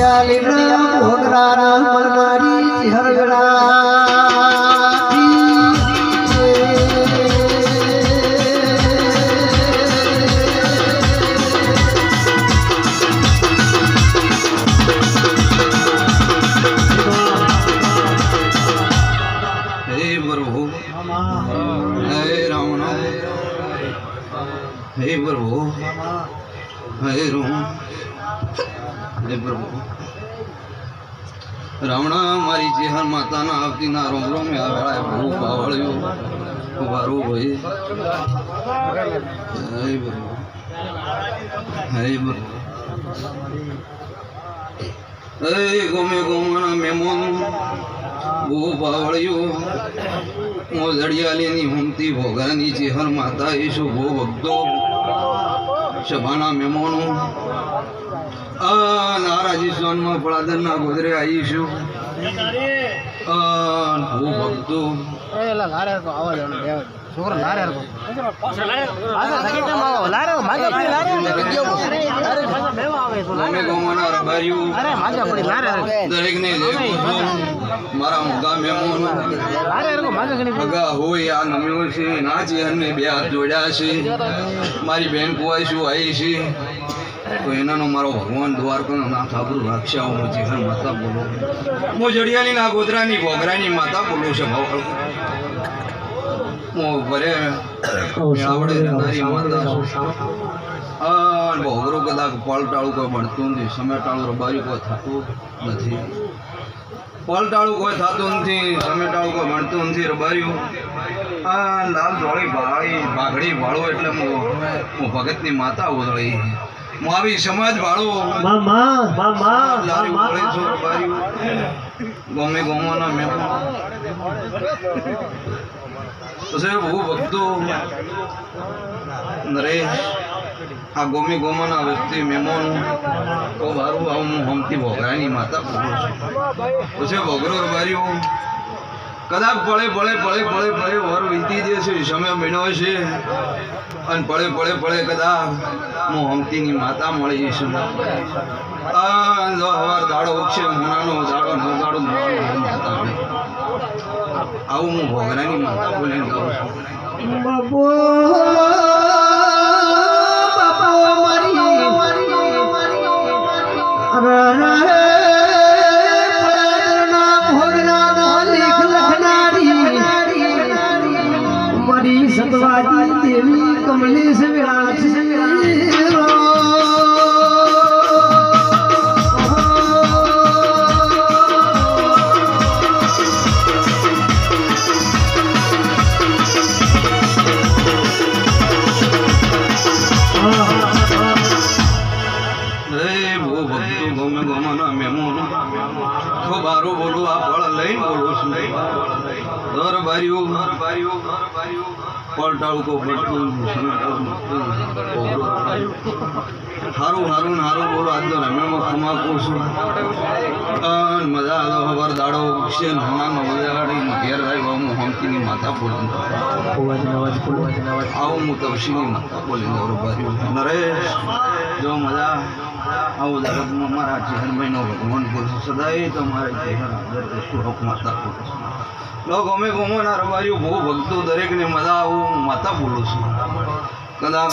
हे प्रभु हे रोम हे प्रभु रावणा मारी जेहर माता ना आवती ना रोम रोम या वेळा बहु पावळ्यो उभारो भई हे प्रभु हे गोमे गोमना मेमोन बहु पावळ्यो मोजड़ियाली हुमती भोगानी जेहर माता ईशु भो भक्तो शबाना मेमोनो नाराजी सोन में पड़ादन ना गोदरे आईशु भो भक्तो दरेक ने मारा मुगा मेमोन अगा हो या नम्यो छे नाची हने बे हाथ जोड्या छे मारी बेन कुवाई छू आई छे तो एनानो मारो भगवान द्वारकानो नाथ आबरू राख्या हूँ जेहर माता बोलो मो जड़ियाली ना गोदरानी भोगरानी माता बोलो छे भाव मो बरे आवड़े नारी माता भोगरो कदाच पलटाळू कोई बनतुं नथी समेटाळू रबारी कोई थतुं नथी पलटाळू कोई थतुं नथी समेटाळू कोई बनतुं नथी रबारियो लाल धोળી बागड़ी वाळो एटले मो भगतनी माता ओदળી मावी समाज वाळो मामा मामा लारी ओळी छो रबारियो गोमे गोमाना मेमो तसे बहु भक्तो नरेश आ गोमी गोमाना व्यक्ति मेमोन तो बारू आऊं हमती भोगरानी माता उसे भोगरो रबारियो कदाच पड़े पड़े पड़े पड़े पड़े वर वीती जैसे समय महीनो छे अन पड़े पड़े पड़े कदाच मो हमतीनी माता मळी जशे हवार दाड़ो उगशे मोनानो दाड़ो नो दाड़ो माता आऊं हूँ भोगरानी माता बोले बाबू सतवादी देवी कमलेश विराज बारो बोलो आ फल लई बोलो दर बारियो पलटाऊ को पलटू हारू हारू हारू बोलो आज तो रमे में खमा कोसु मजा आलो हवर दाड़ो से नाना नवजाड़ी घेर भाई बामू हमकीनी माता बोली आओ मु तवशीनी माता बोली और बारियो नरेश जो मजा आओ जगत में मारा जेहर महीनो भगवान बोल सदाई तुम्हारे जेहर सुरख माता बोल लोग अमे गोमना रबारियो बहु भक्तो दरेक ने मजा आऊ माता बोलू छू कदाच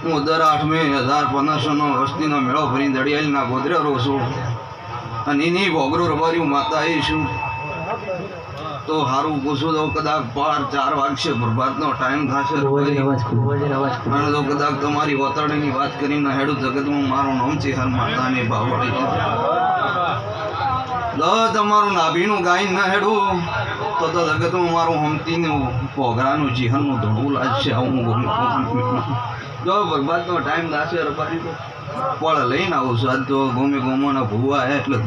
हूँ दर 8 में 1500 वस्ती मेड़ो भरी दड़ियाली ना गोदरे रो छू अने एनी भोगरो रबारियो माता आई छू तो हारू पूछू तो कदाच 4 वागशे प्रभातनो टाइम थशे अने तो कदाच तमारी वताड़ीनी वात करीने हेडू जगत में मारो नाम छे हर माता ने बावड़ी तमारू नाभीनु गाई न हेडू तो जगत में मारू हमती भोगरानु जीहन धोड़ू लागशे आऊं जो बरबाद नो टाइम दासे रबारी तो पड़ लईने आऊं छुं आज तो गोमे गोमाना भूवा है एटले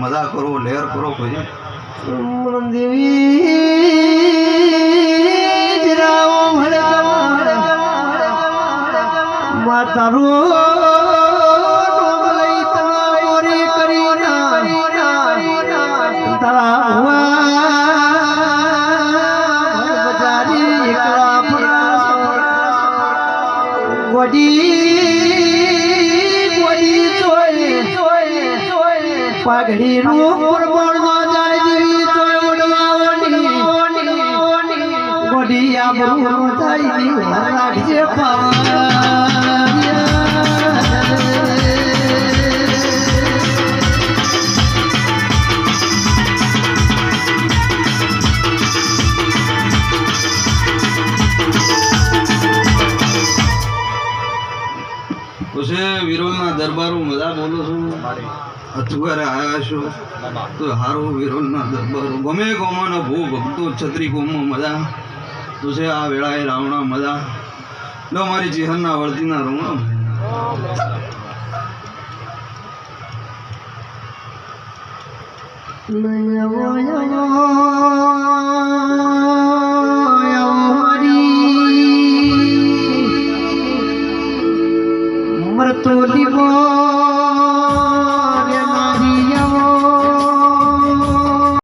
मजा करो लेर करो कोई देवी माता रो પાઘડી રૂપ પ્રમાણ નો જાય દેવી તોય ઉડવાવની ગોડી આબરૂ જાય દેવી રાખજે પછી વિરોલના દરબારો મજા બોલો છું અથવારે આવ્યા છો તો હારો વિરોલના દરબારો ગમે ગોમાના ભૂ ભક્તો છત્રી ગોમમાં મજા તો છે આ વેળાએ રાવણા મજા લો મારી ચિહનના વર્તીના રૂમ મરતો લીમો